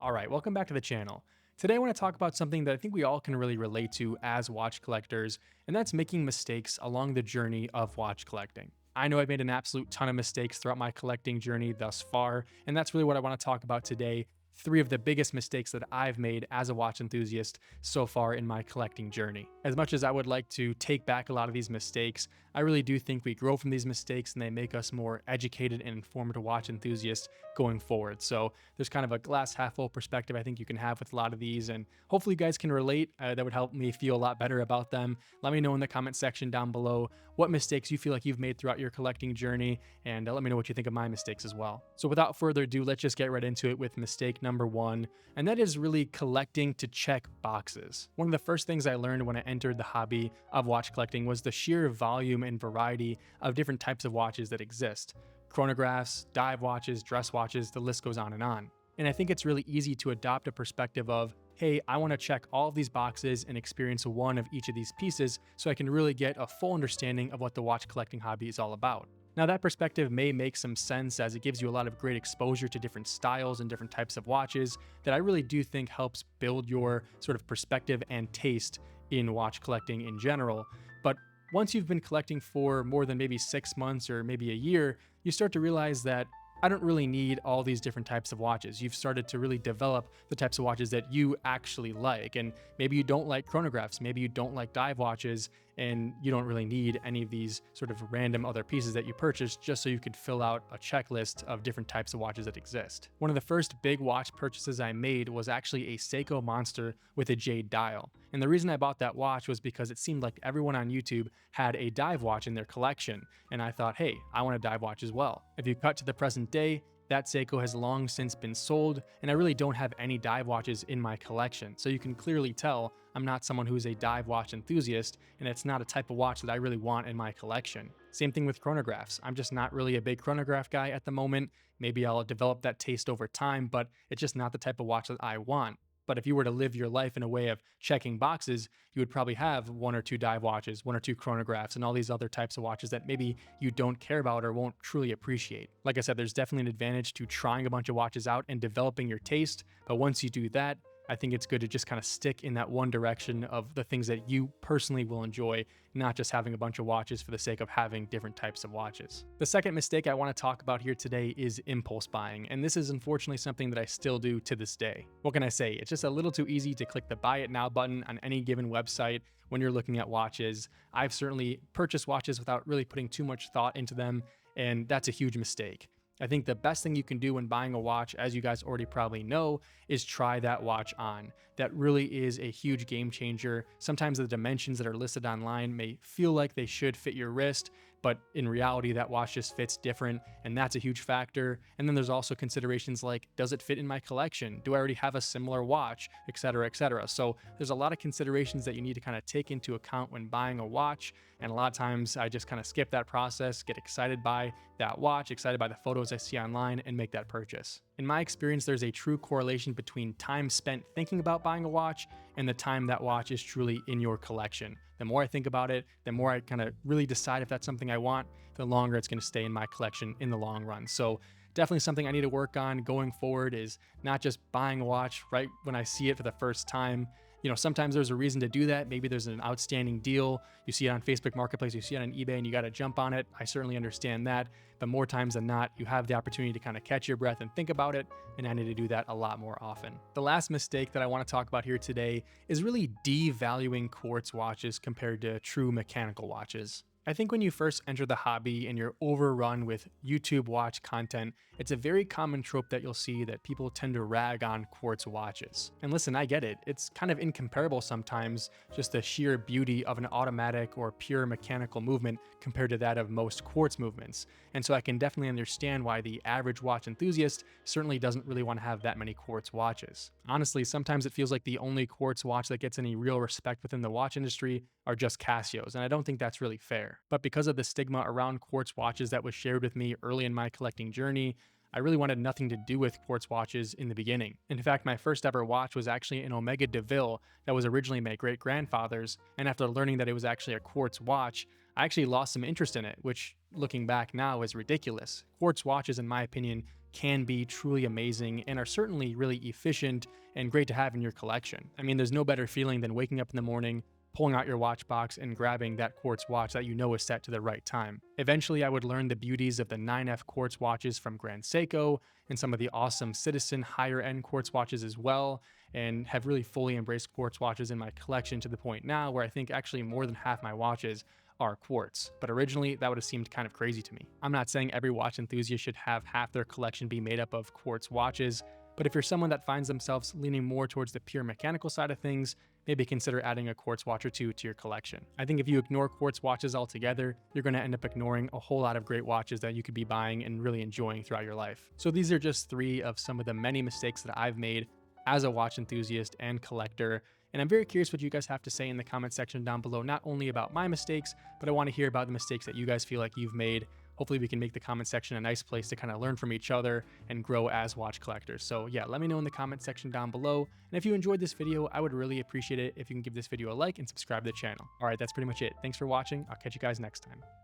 Alright, welcome back to the channel. Today I want to talk about something that I think we all can really relate to as watch collectors, and that's making mistakes along the journey of watch collecting. I know I've made an absolute ton of mistakes throughout my collecting journey thus far, and that's really what I want to talk about today. Three of the biggest mistakes that I've made as a watch enthusiast so far in my collecting journey. As much as I would like to take back a lot of these mistakes, I really do think we grow from these mistakes and they make us more educated and informed watch enthusiasts going forward. So there's kind of a glass half full perspective I think you can have with a lot of these, and hopefully you guys can relate. That would help me feel a lot better about them. Let me know in the comment section down below what mistakes you feel like you've made throughout your collecting journey, and let me know what you think of my mistakes as well. So without further ado, let's just get right into it with mistake number one, and that is really collecting to check boxes. One of the first things I learned when I entered the hobby of watch collecting was the sheer volume and variety of different types of watches that exist. Chronographs, dive watches, dress watches, the list goes on. And I think it's really easy to adopt a perspective of, hey, I want to check all of these boxes and experience one of each of these pieces so I can really get a full understanding of what the watch collecting hobby is all about. Now that perspective may make some sense as it gives you a lot of great exposure to different styles and different types of watches that I really do think helps build your sort of perspective and taste in watch collecting in general. But once you've been collecting for more than maybe 6 months or maybe a year, you start to realize that I don't really need all these different types of watches. You've started to really develop the types of watches that you actually like. And maybe you don't like chronographs, maybe you don't like dive watches, and you don't really need any of these sort of random other pieces that you purchase just so you could fill out a checklist of different types of watches that exist. One of the first big watch purchases I made was actually a Seiko Monster with a jade dial. And the reason I bought that watch was because it seemed like everyone on YouTube had a dive watch in their collection. And I thought, hey, I want a dive watch as well. If you cut to the present day, that Seiko has long since been sold, and I really don't have any dive watches in my collection. So you can clearly tell I'm not someone who's a dive watch enthusiast, and it's not a type of watch that I really want in my collection. Same thing with chronographs. I'm just not really a big chronograph guy at the moment. Maybe I'll develop that taste over time, but it's just not the type of watch that I want. But if you were to live your life in a way of checking boxes, you would probably have one or two dive watches, one or two chronographs, and all these other types of watches that maybe you don't care about or won't truly appreciate. Like I said, there's definitely an advantage to trying a bunch of watches out and developing your taste, but once you do that, I think it's good to just kind of stick in that one direction of the things that you personally will enjoy, not just having a bunch of watches for the sake of having different types of watches. The second mistake I want to talk about here today is impulse buying, and this is unfortunately something that I still do to this day. What can I say? It's just a little too easy to click the buy it now button on any given website when you're looking at watches. I've certainly purchased watches without really putting too much thought into them, and that's a huge mistake. I think the best thing you can do when buying a watch, as you guys already probably know, is try that watch on. That really is a huge game changer. Sometimes the dimensions that are listed online may feel like they should fit your wrist, but in reality, that watch just fits different, and that's a huge factor. And then there's also considerations like, does it fit in my collection? Do I already have a similar watch, etc., etc. So there's a lot of considerations that you need to kind of take into account when buying a watch, and a lot of times I just kind of skip that process, get excited by that watch, excited by the photos I see online, and make that purchase. In my experience, there's a true correlation between time spent thinking about buying a watch and the time that watch is truly in your collection. The more I think about it, the more I kind of really decide if that's something I want, the longer it's going to stay in my collection in the long run. So definitely something I need to work on going forward is not just buying a watch right when I see it for the first time. You know, sometimes there's a reason to do that. Maybe there's an outstanding deal. You see it on Facebook Marketplace, you see it on eBay, and you got to jump on it. I certainly understand that. But more times than not, you have the opportunity to kind of catch your breath and think about it, and I need to do that a lot more often. The last mistake that I want to talk about here today is really devaluing quartz watches compared to true mechanical watches. I think when you first enter the hobby and you're overrun with YouTube watch content, it's a very common trope that you'll see that people tend to rag on quartz watches. And listen, I get it. It's kind of incomparable sometimes, just the sheer beauty of an automatic or pure mechanical movement compared to that of most quartz movements. And so I can definitely understand why the average watch enthusiast certainly doesn't really want to have that many quartz watches. Honestly, sometimes it feels like the only quartz watch that gets any real respect within the watch industry are just Casios, and I don't think that's really fair. But because of the stigma around quartz watches that was shared with me early in my collecting journey, I really wanted nothing to do with quartz watches in the beginning. In fact, my first ever watch was actually an Omega DeVille that was originally my great-grandfather's, and after learning that it was actually a quartz watch, I actually lost some interest in it, which looking back now is ridiculous. Quartz watches, in my opinion, can be truly amazing and are certainly really efficient and great to have in your collection. I mean, there's no better feeling than waking up in the morning, pulling out your watch box and grabbing that quartz watch that you know is set to the right time. Eventually, I would learn the beauties of the 9F quartz watches from Grand Seiko and some of the awesome Citizen higher end quartz watches as well, and have really fully embraced quartz watches in my collection to the point now where I think actually more than half my watches are quartz. But originally, that would have seemed kind of crazy to me. I'm not saying every watch enthusiast should have half their collection be made up of quartz watches, but if you're someone that finds themselves leaning more towards the pure mechanical side of things, maybe consider adding a quartz watch or two to your collection. I think if you ignore quartz watches altogether, you're going to end up ignoring a whole lot of great watches that you could be buying and really enjoying throughout your life. So these are just 3 of some of the many mistakes that I've made as a watch enthusiast and collector. And I'm very curious what you guys have to say in the comment section down below, not only about my mistakes, but I want to hear about the mistakes that you guys feel like you've made. Hopefully we can make the comment section a nice place to kind of learn from each other and grow as watch collectors. So yeah, let me know in the comment section down below. And if you enjoyed this video, I would really appreciate it if you can give this video a like and subscribe to the channel. All right, that's pretty much it. Thanks for watching. I'll catch you guys next time.